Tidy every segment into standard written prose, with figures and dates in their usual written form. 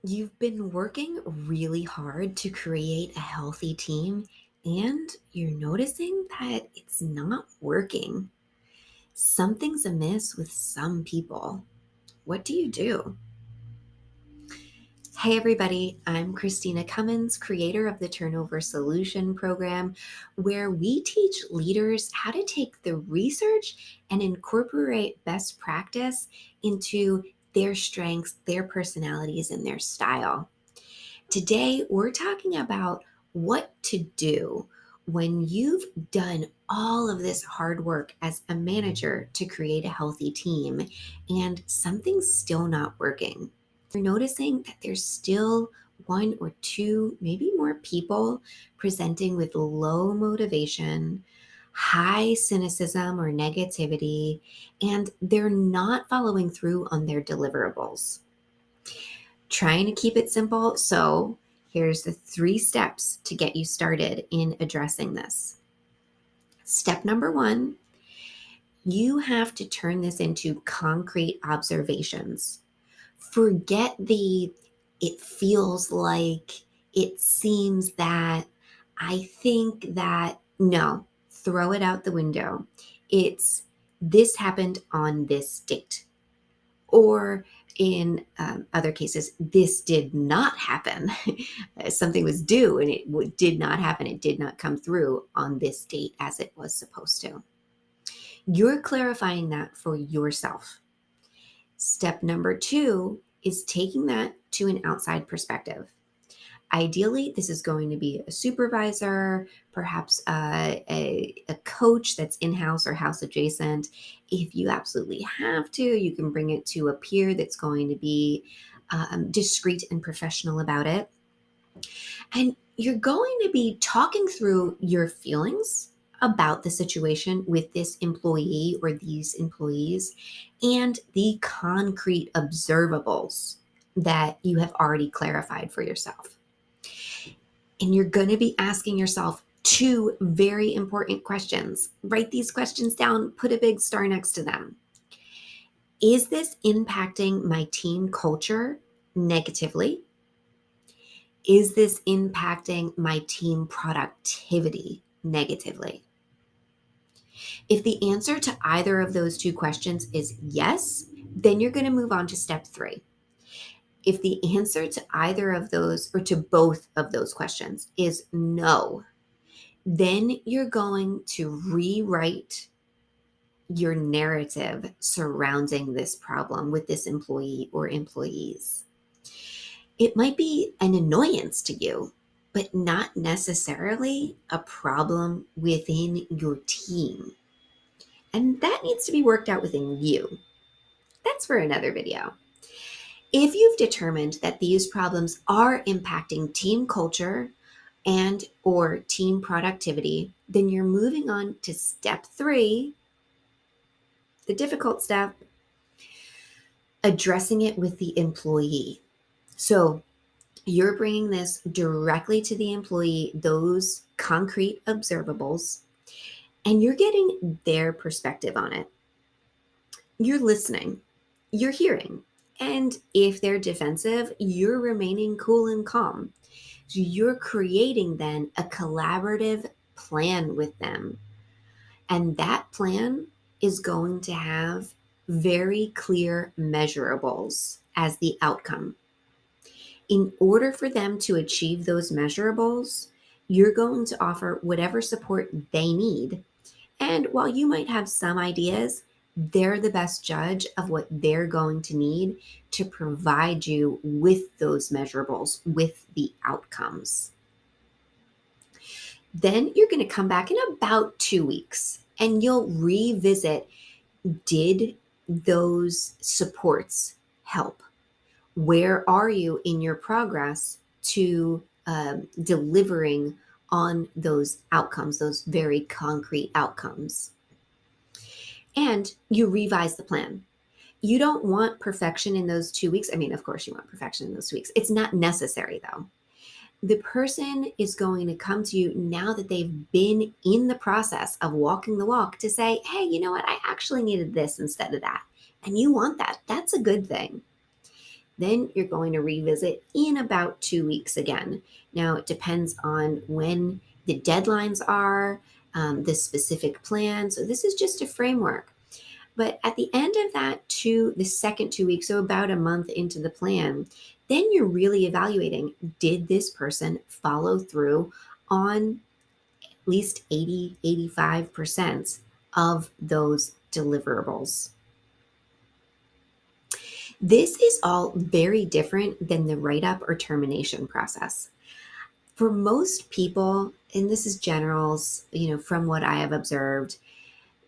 You've been working really hard to create a healthy team, and you're noticing that it's not working. Something's amiss with some people. What do you do? Hey, everybody, I'm Christina Cummins, creator of the Turnover Solution Program, where we teach leaders how to take the research and incorporate best practice into their strengths, their personalities, and their style. Today, we're talking about what to do when you've done all of this hard work as a manager to create a healthy team and something's still not working. You're noticing that there's still one or two, maybe more people presenting with low motivation, high cynicism or negativity, and they're not following through on their deliverables. Trying to keep it simple. So, here's the 3 steps to get you started in addressing this. Step number 1, you have to turn this into concrete observations. Forget the it feels like, it seems that, I think that. No, throw it out the window. It's this happened on this date. Or in other cases, this did not happen. Something was due and it did not happen. It did not come through on this date as it was supposed to. You're clarifying that for yourself. Step number 2 is taking that to an outside perspective. Ideally, this is going to be a supervisor, perhaps a coach that's in house or house adjacent. If you absolutely have to, you can bring it to a peer that's going to be discreet and professional about it. And you're going to be talking through your feelings about the situation with this employee or these employees and the concrete observables that you have already clarified for yourself. And you're going to be asking yourself 2 very important questions. Write these questions down, put a big star next to them. Is this impacting my team culture negatively? Is this impacting my team productivity negatively? If the answer to either of those 2 questions is yes, then you're going to move on to step 3. If the answer to either of those or to both of those questions is no, then you're going to rewrite your narrative surrounding this problem with this employee or employees. It might be an annoyance to you, but not necessarily a problem within your team. And that needs to be worked out within you. That's for another video. If you've determined that these problems are impacting team culture and or team productivity, then you're moving on to step 3, the difficult step, addressing it with the employee. So you're bringing this directly to the employee, those concrete observables, and you're getting their perspective on it. You're listening, you're hearing, and if they're defensive, you're remaining cool and calm. So you're creating then a collaborative plan with them. And that plan is going to have very clear measurables as the outcome. In order for them to achieve those measurables, you're going to offer whatever support they need. And while you might have some ideas, they're the best judge of what they're going to need to provide you with those measurables, with the outcomes. Then you're going to come back in about 2 weeks and you'll revisit, did those supports help? Where are you in your progress to delivering on those outcomes, those very concrete outcomes? And you revise the plan. You don't want perfection in those 2 weeks. I mean, of course, you want perfection in those 2 weeks. It's not necessary, though. The person is going to come to you now that they've been in the process of walking the walk to say, hey, you know what? I actually needed this instead of that. And you want that. That's a good thing. Then you're going to revisit in about 2 weeks again. Now, it depends on when the deadlines are, the specific plan. So, this is just a framework. But at the end of the second 2 weeks, so about a month into the plan, then you're really evaluating, did this person follow through on at least 85% of those deliverables? This is all very different than the write up or termination process. For most people, and this is generals, from what I have observed,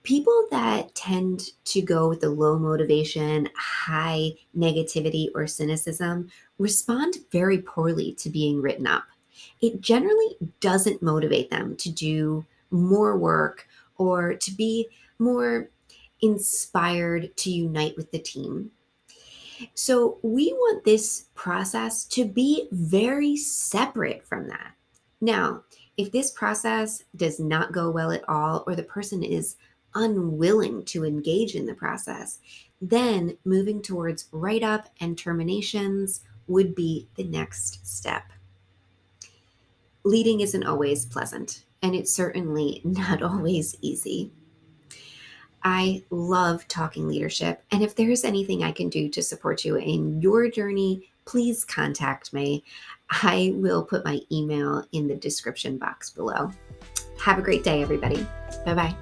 people that tend to go with the low motivation, high negativity, or cynicism respond very poorly to being written up. It generally doesn't motivate them to do more work or to be more inspired to unite with the team. So we want this process to be very separate from that. Now, if this process does not go well at all, or the person is unwilling to engage in the process, then moving towards write up and terminations would be the next step. Leading isn't always pleasant, and it's certainly not always easy. I love talking leadership. And if there's anything I can do to support you in your journey, please contact me. I will put my email in the description box below. Have a great day, everybody. Bye bye.